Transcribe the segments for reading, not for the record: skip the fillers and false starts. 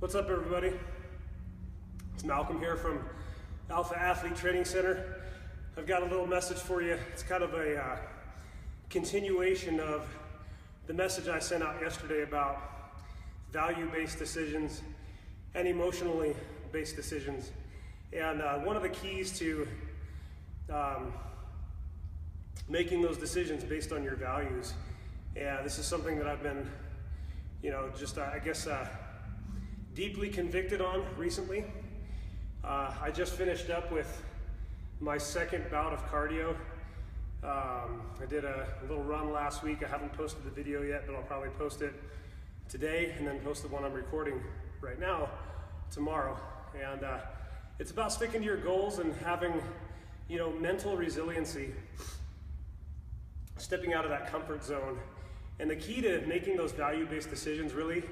What's up, everybody? It's Malcolm here from Alpha Athlete Training Center. I've got a little message for you. It's kind of a continuation of the message I sent out yesterday about value-based decisions and emotionally based decisions. And one of the keys to making those decisions based on your values, and this is something that I've been, deeply convicted on recently. I just finished up with my second bout of cardio. I did a little run last week. I haven't posted the video yet, but I'll probably post it today and then post the one I'm recording right now tomorrow. And it's about sticking to your goals and having, mental resiliency, stepping out of that comfort zone. And the key to making those value-based decisions really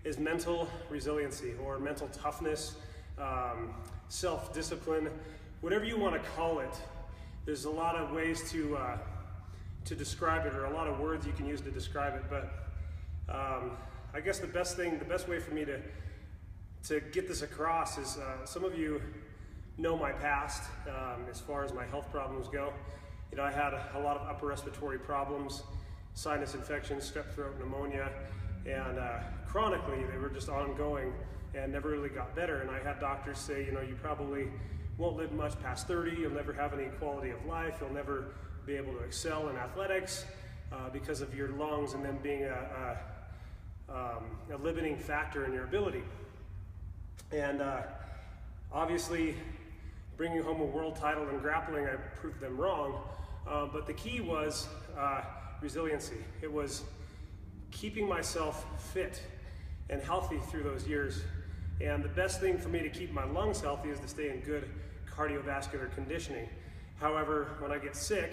is mental resiliency or mental toughness, self-discipline, whatever you want to call it. There's a lot of ways to describe it, or a lot of words you can use to describe it. But I guess the best way for me to get this across is some of you know my past as far as my health problems go. I had a lot of upper respiratory problems, sinus infections, strep throat, pneumonia, and chronically they were just ongoing and never really got better. And I had doctors say, you probably won't live much past 30, you'll never have any quality of life, you'll never be able to excel in athletics because of your lungs and them being a limiting factor in your ability. And obviously bringing home a world title in grappling, I proved them wrong, but the key was resiliency. It was keeping myself fit and healthy through those years. And the best thing for me to keep my lungs healthy is to stay in good cardiovascular conditioning. However, when I get sick,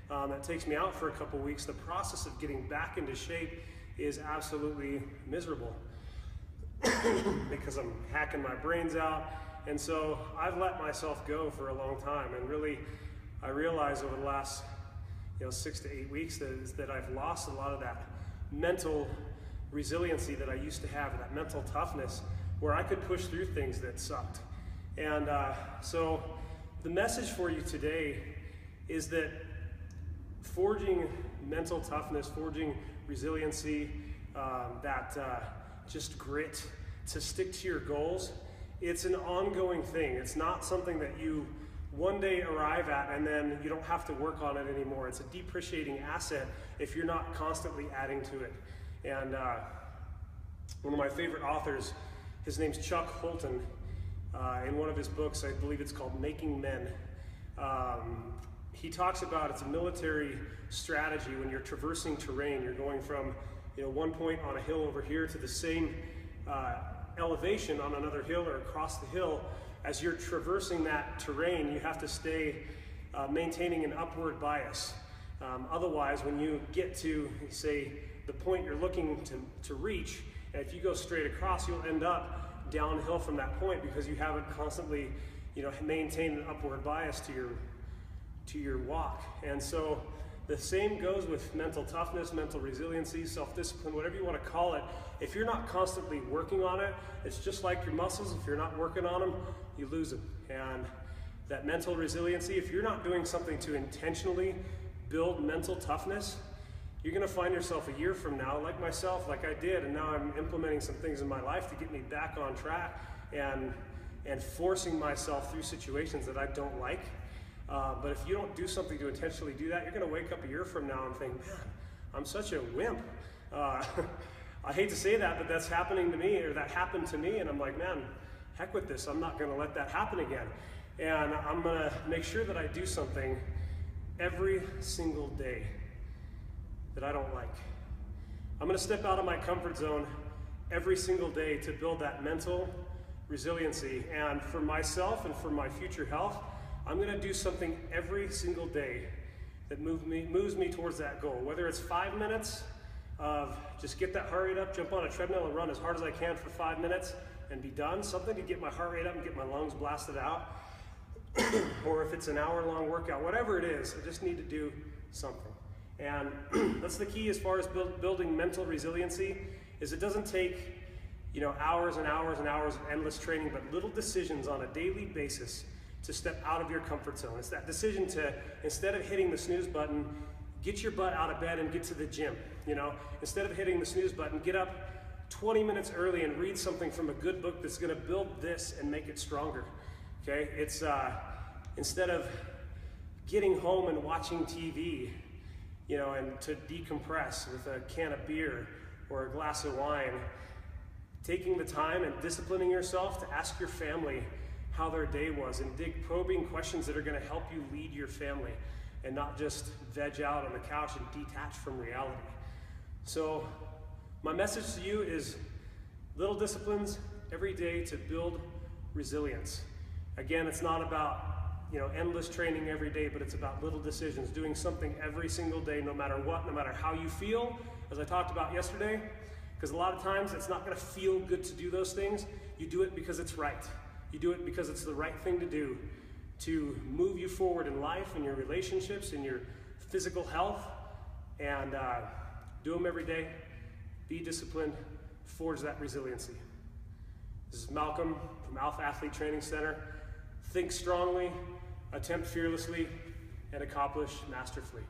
that takes me out for a couple weeks. The process of getting back into shape is absolutely miserable because I'm hacking my brains out. And so I've let myself go for a long time. And really, I realized over the last 6 to 8 weeks that I've lost a lot of that mental resiliency that I used to have, that mental toughness, where I could push through things that sucked. And so the message for you today is that forging mental toughness, forging resiliency, just grit to stick to your goals, it's an ongoing thing. It's not something that you one day arrive at and then you don't have to work on it anymore. It's a depreciating asset if you're not constantly adding to it. And one of my favorite authors, his name's Chuck Holton, in one of his books, I believe it's called Making Men, he talks about it's a military strategy when you're traversing terrain. You're going from one point on a hill over here to the same elevation on another hill or across the hill. As you're traversing that terrain, you have to stay maintaining an upward bias. Otherwise, when you get to, say, the point you're looking to reach, and if you go straight across, you'll end up downhill from that point because you haven't constantly, maintained an upward bias to your walk. And so the same goes with mental toughness, mental resiliency, self-discipline, whatever you want to call it. If you're not constantly working on it, it's just like your muscles. If you're not working on them, you lose them. And that mental resiliency, if you're not doing something to intentionally build mental toughness, you're going to find yourself a year from now, like myself, like I did, and now I'm implementing some things in my life to get me back on track and forcing myself through situations that I don't like. But if you don't do something to intentionally do that, you're going to wake up a year from now and think, man, I'm such a wimp. I hate to say that, but that's happening to me, or that happened to me, and I'm like, man, heck with this. I'm not going to let that happen again. And I'm going to make sure that I do something every single day that I don't like. I'm going to step out of my comfort zone every single day to build that mental resiliency. And for myself and for my future health, I'm going to do something every single day that moves me towards that goal. Whether it's 5 minutes of just get that heart rate up, jump on a treadmill and run as hard as I can for 5 minutes and be done. Something to get my heart rate up and get my lungs blasted out. Or if it's an hour-long workout, whatever it is, I just need to do something. And that's the key as far as building mental resiliency, is it doesn't take hours and hours and hours of endless training, but little decisions on a daily basis to step out of your comfort zone. It's that decision to, instead of hitting the snooze button, get your butt out of bed and get to the gym. Instead of hitting the snooze button, get up 20 minutes early and read something from a good book that's going to build this and make it stronger. Okay, it's instead of getting home and watching TV, and to decompress with a can of beer or a glass of wine, taking the time and disciplining yourself to ask your family how their day was and dig probing questions that are going to help you lead your family and not just veg out on the couch and detach from reality. So my message to you is little disciplines every day to build resilience. Again, it's not about endless training every day, but it's about little decisions, doing something every single day, no matter what, no matter how you feel, as I talked about yesterday, because a lot of times it's not going to feel good to do those things. You do it because it's right. You do it because it's the right thing to do to move you forward in life, in your relationships, in your physical health, and do them every day. Be disciplined, forge that resiliency. This is Malcolm from Alpha Athlete Training Center. Think strongly, attempt fearlessly, and accomplish masterfully.